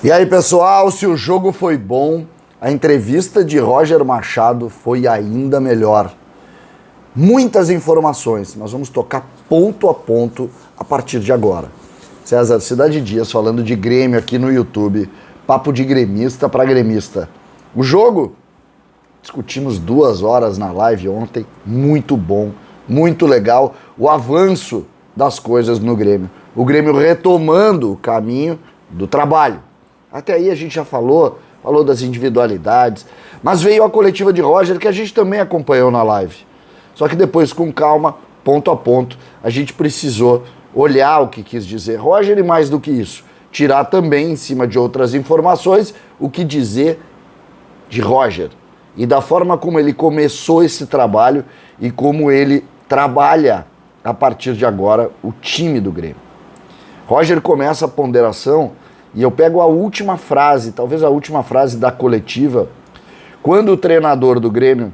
E aí, pessoal, se o jogo foi bom, a entrevista de Roger Machado foi ainda melhor. Muitas informações, nós vamos tocar ponto a ponto a partir de agora. César, Cidade Dias falando de Grêmio aqui no YouTube, papo de gremista para gremista. O jogo, discutimos 2 horas na live ontem, muito bom, muito legal, o avanço das coisas no Grêmio. O Grêmio retomando o caminho do trabalho. Até aí a gente já falou das individualidades, mas veio a coletiva de Roger que a gente também acompanhou na live. Só que depois, com calma, ponto a ponto, a gente precisou olhar o que quis dizer Roger e mais do que isso, tirar também em cima de outras informações o que dizer de Roger e da forma como ele começou esse trabalho e como ele trabalha a partir de agora o time do Grêmio. Roger começa a ponderação e eu pego a última frase, talvez a última frase da coletiva, quando o treinador do Grêmio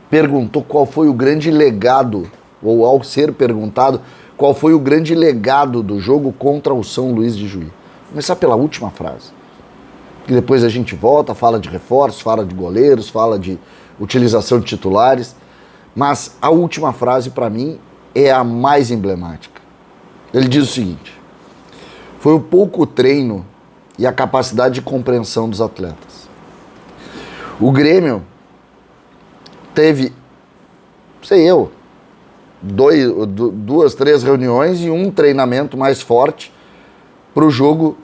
perguntou qual foi o grande legado, ou ao ser perguntado, qual foi o grande legado do jogo contra o São Luís de Juí. Vou começar pela última frase. E depois a gente volta, fala de reforços, fala de goleiros, fala de utilização de titulares. Mas a última frase, para mim, é a mais emblemática. Ele diz o seguinte: foi o pouco treino e a capacidade de compreensão dos atletas. O Grêmio teve, sei eu, 2, 3 reuniões e um treinamento mais forte para o jogo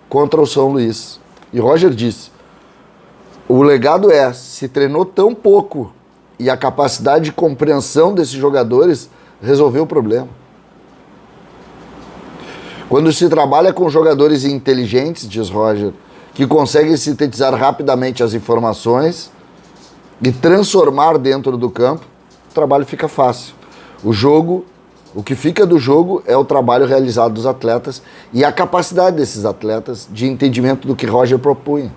contra o São Luís. E Roger disse, o legado é, se treinou tão pouco e a capacidade de compreensão desses jogadores resolveu o problema. Quando se trabalha com jogadores inteligentes, diz Roger, que conseguem sintetizar rapidamente as informações e transformar dentro do campo, o trabalho fica fácil. O que fica do jogo é o trabalho realizado dos atletas e a capacidade desses atletas de entendimento do que Roger propunha.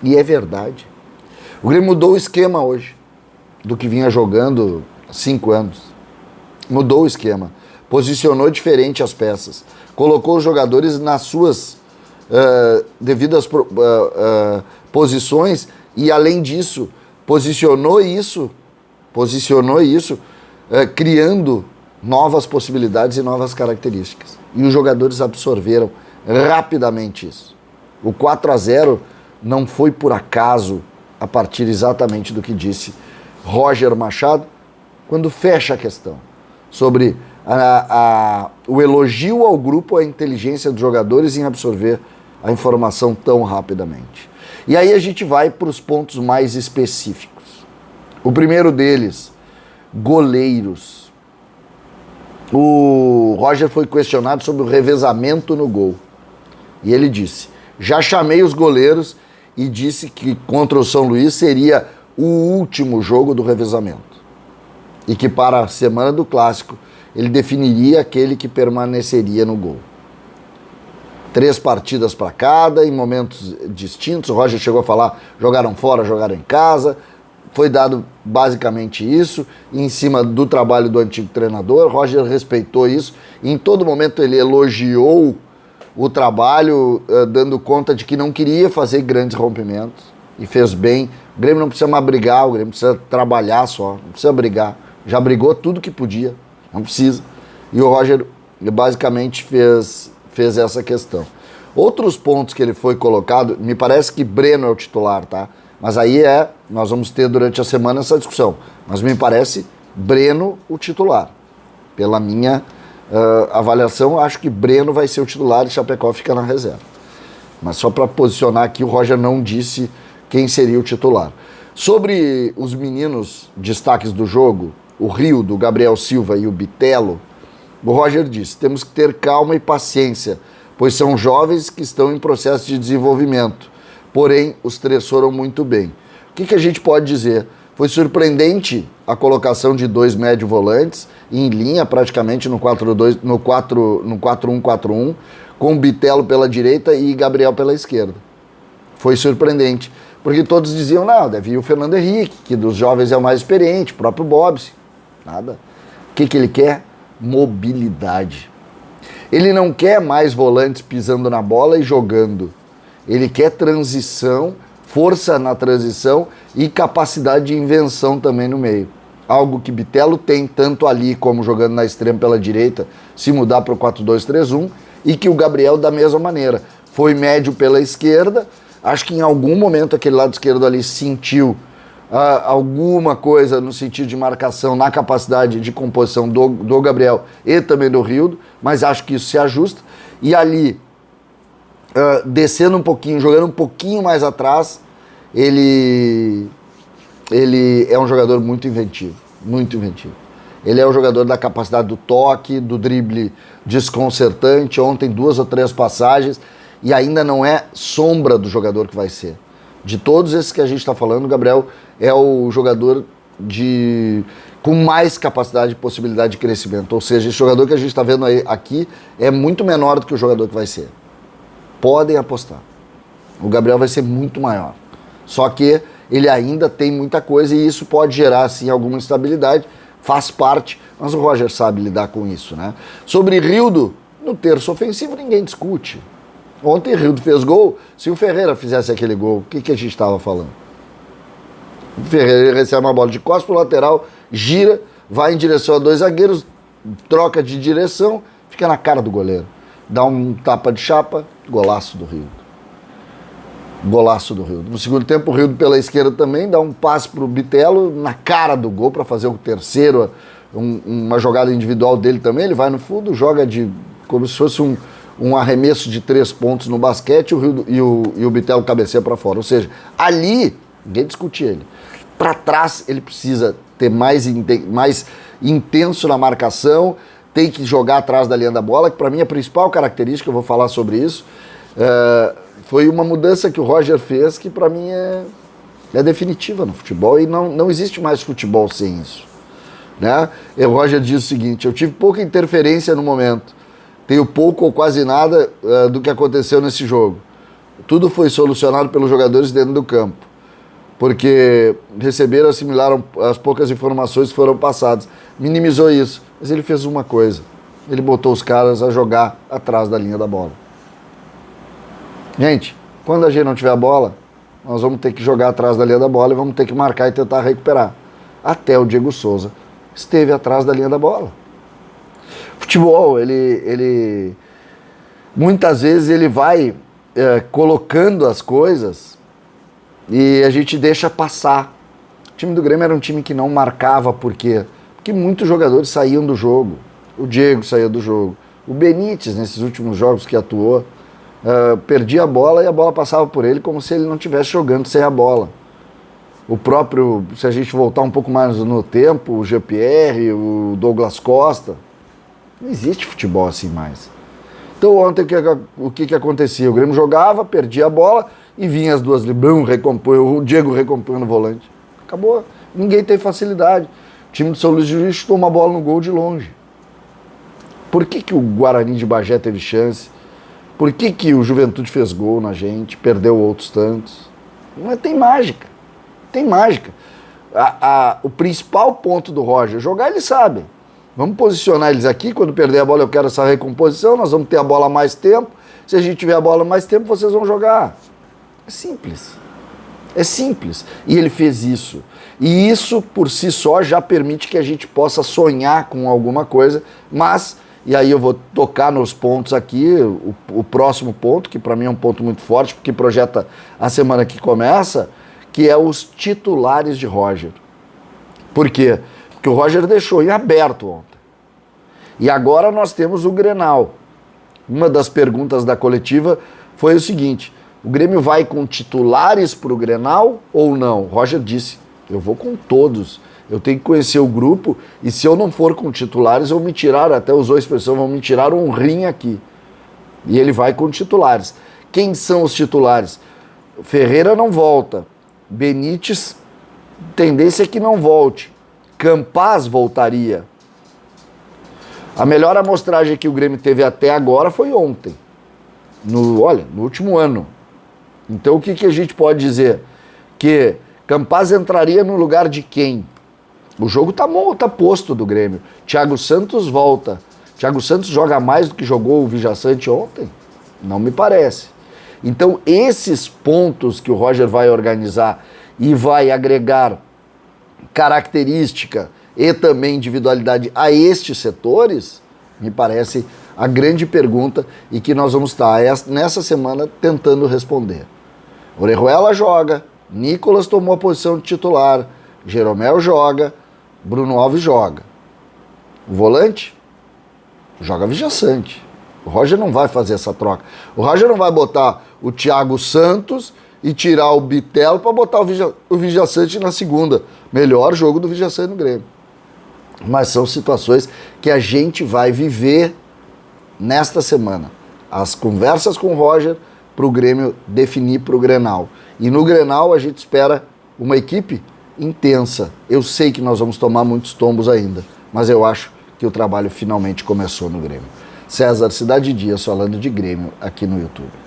E é verdade. O Grêmio mudou o esquema hoje, do que vinha jogando há 5 anos. Mudou o esquema. Posicionou diferente as peças. Colocou os jogadores nas suas devidas posições e, além disso, posicionou isso criando novas possibilidades e novas características. E os jogadores absorveram rapidamente isso. O 4-0 não foi por acaso, a partir exatamente do que disse Roger Machado, quando fecha a questão sobre o elogio ao grupo, a inteligência dos jogadores em absorver a informação tão rapidamente. E aí a gente vai para os pontos mais específicos. O primeiro deles, goleiros. O Roger foi questionado sobre o revezamento no gol. E ele disse, já chamei os goleiros e disse que contra o São Luís seria o último jogo do revezamento. E que para a semana do Clássico ele definiria aquele que permaneceria no gol. 3 partidas para cada, em momentos distintos. O Roger chegou a falar, jogaram fora, jogaram em casa. Foi dado basicamente isso, em cima do trabalho do antigo treinador. Roger respeitou isso. Em todo momento ele elogiou o trabalho, dando conta de que não queria fazer grandes rompimentos. E fez bem. O Grêmio não precisa mais brigar, o Grêmio precisa trabalhar só. Não precisa brigar. Já brigou tudo que podia. Não precisa. E o Roger basicamente fez essa questão. Outros pontos que ele foi colocado, me parece que Breno é o titular, tá? Mas aí nós vamos ter durante a semana essa discussão. Mas me parece Breno o titular. Pela minha avaliação, acho que Breno vai ser o titular e Chapecó fica na reserva. Mas só para posicionar aqui, o Roger não disse quem seria o titular. Sobre os meninos destaques do jogo, o Rio, do Gabriel Silva e o Bitelo, o Roger disse, temos que ter calma e paciência, pois são jovens que estão em processo de desenvolvimento. Porém, os 3 foram muito bem. O que a gente pode dizer? Foi surpreendente a colocação de 2 médio volantes, em linha praticamente no 4-1-4-1, com o Bitelo pela direita e Gabriel pela esquerda. Foi surpreendente, porque todos diziam, não, deve ir o Fernando Henrique, que dos jovens é o mais experiente, o próprio Bobsi. Nada. O que ele quer? Mobilidade. Ele não quer mais volantes pisando na bola e jogando. Ele quer transição, força na transição e capacidade de invenção também no meio. Algo que Bitelo tem tanto ali como jogando na extrema pela direita, se mudar para o 4-2-3-1, e que o Gabriel da mesma maneira. Foi médio pela esquerda, acho que em algum momento aquele lado esquerdo ali sentiu alguma coisa no sentido de marcação, na capacidade de composição do Gabriel e também do Rildo, mas acho que isso se ajusta. E ali, descendo um pouquinho, jogando um pouquinho mais atrás, ele é um jogador muito inventivo, muito inventivo. Ele é o jogador da capacidade do toque, do drible desconcertante. Ontem 2 ou 3 passagens e ainda não é sombra do jogador que vai ser. De todos esses que a gente está falando, o Gabriel é o jogador com mais capacidade e possibilidade de crescimento. Ou seja, esse jogador que a gente está vendo aqui é muito menor do que o jogador que vai ser. Podem apostar. O Gabriel vai ser muito maior. Só que ele ainda tem muita coisa e isso pode gerar, sim, alguma instabilidade. Faz parte, mas o Roger sabe lidar com isso, né? Sobre Rildo, no terço ofensivo ninguém discute. Ontem Rildo fez gol, se o Ferreira fizesse aquele gol, o que a gente estava falando? O Ferreira recebe uma bola de costas pro lateral, gira, vai em direção a 2 zagueiros, troca de direção, fica na cara do goleiro. Dá um tapa de chapa, golaço do Rildo. Golaço do Rildo. No segundo tempo, o Rildo pela esquerda também dá um passe pro Bitelo na cara do gol para fazer o terceiro, uma jogada individual dele também. Ele vai no fundo, joga como se fosse um arremesso de 3 pontos no basquete, o Rildo e o Bitelo cabeceia para fora. Ou seja, ali, ninguém discute ele. Para trás, ele precisa ter mais intenso na marcação, tem que jogar atrás da linha da bola, que para mim é a principal característica, eu vou falar sobre isso. Foi uma mudança que o Roger fez que para mim é definitiva no futebol e não existe mais futebol sem isso, né? E o Roger diz o seguinte: eu tive pouca interferência no momento, tenho pouco ou quase nada do que aconteceu nesse jogo. Tudo foi solucionado pelos jogadores dentro do campo, porque receberam, assimilaram as poucas informações que foram passadas. Minimizou isso, mas ele fez uma coisa: ele botou os caras a jogar atrás da linha da bola. Gente, quando a gente não tiver a bola, nós vamos ter que jogar atrás da linha da bola e vamos ter que marcar e tentar recuperar. Até o Diego Souza esteve atrás da linha da bola. Futebol, ele muitas vezes ele vai colocando as coisas e a gente deixa passar. O time do Grêmio era um time que não marcava, por quê? Porque muitos jogadores saíam do jogo. O Diego saía do jogo. O Benítez, nesses últimos jogos que atuou, perdia a bola e a bola passava por ele como se ele não estivesse jogando sem a bola. O próprio, se a gente voltar um pouco mais no tempo, o Jean-Pierre, o Douglas Costa, não existe futebol assim mais. Então ontem o que acontecia? O Grêmio jogava, perdia a bola e vinha as duas libras, o Diego recompunha no volante. Acabou. Ninguém tem facilidade. O time do São Luís de Juiz chutou uma bola no gol de longe. Por que o Guarani de Bagé teve chance? Por que o Juventude fez gol na gente, perdeu outros tantos? Mas tem mágica. Tem mágica. O principal ponto do Roger, jogar ele sabe. Vamos posicionar eles aqui, quando perder a bola eu quero essa recomposição, nós vamos ter a bola mais tempo. Se a gente tiver a bola mais tempo, vocês vão jogar. É simples. É simples. E ele fez isso. E isso, por si só, já permite que a gente possa sonhar com alguma coisa, mas... E aí eu vou tocar nos pontos aqui, o próximo ponto, que para mim é um ponto muito forte, porque projeta a semana que começa, que é os titulares de Roger. Por quê? Porque o Roger deixou em aberto ontem. E agora nós temos o Grenal. Uma das perguntas da coletiva foi o seguinte: o Grêmio vai com titulares para o Grenal ou não? O Roger disse: eu vou com todos. Eu tenho que conhecer o grupo e se eu não for com titulares, vão me tirar, até usou a expressão, vão me tirar um rim aqui. E ele vai com titulares. Quem são os titulares? Ferreira não volta. Benítez, tendência é que não volte. Campaz voltaria. A melhor amostragem que o Grêmio teve até agora foi ontem. No último ano. Então o que a gente pode dizer? Que Campaz entraria no lugar de quem? O jogo tá posto do Grêmio. Thiago Santos volta. Thiago Santos joga mais do que jogou o Vijaçante ontem? Não me parece. Então, esses pontos que o Roger vai organizar e vai agregar característica e também individualidade a estes setores, me parece a grande pergunta e que nós vamos estar nessa semana tentando responder. Orejuela joga, Nicolas tomou a posição de titular, Jeromel joga, Bruno Alves joga. O volante joga Vijaçante. O Roger não vai fazer essa troca. O Roger não vai botar o Thiago Santos e tirar o Bitelo para botar o Vijaçante na segunda. Melhor jogo do Vijaçante no Grêmio. Mas são situações que a gente vai viver nesta semana. As conversas com o Roger para o Grêmio definir para o Grenal. E no Grenal a gente espera uma equipe intensa. Eu sei que nós vamos tomar muitos tombos ainda, mas eu acho que o trabalho finalmente começou no Grêmio. César Cidade Dias falando de Grêmio aqui no YouTube.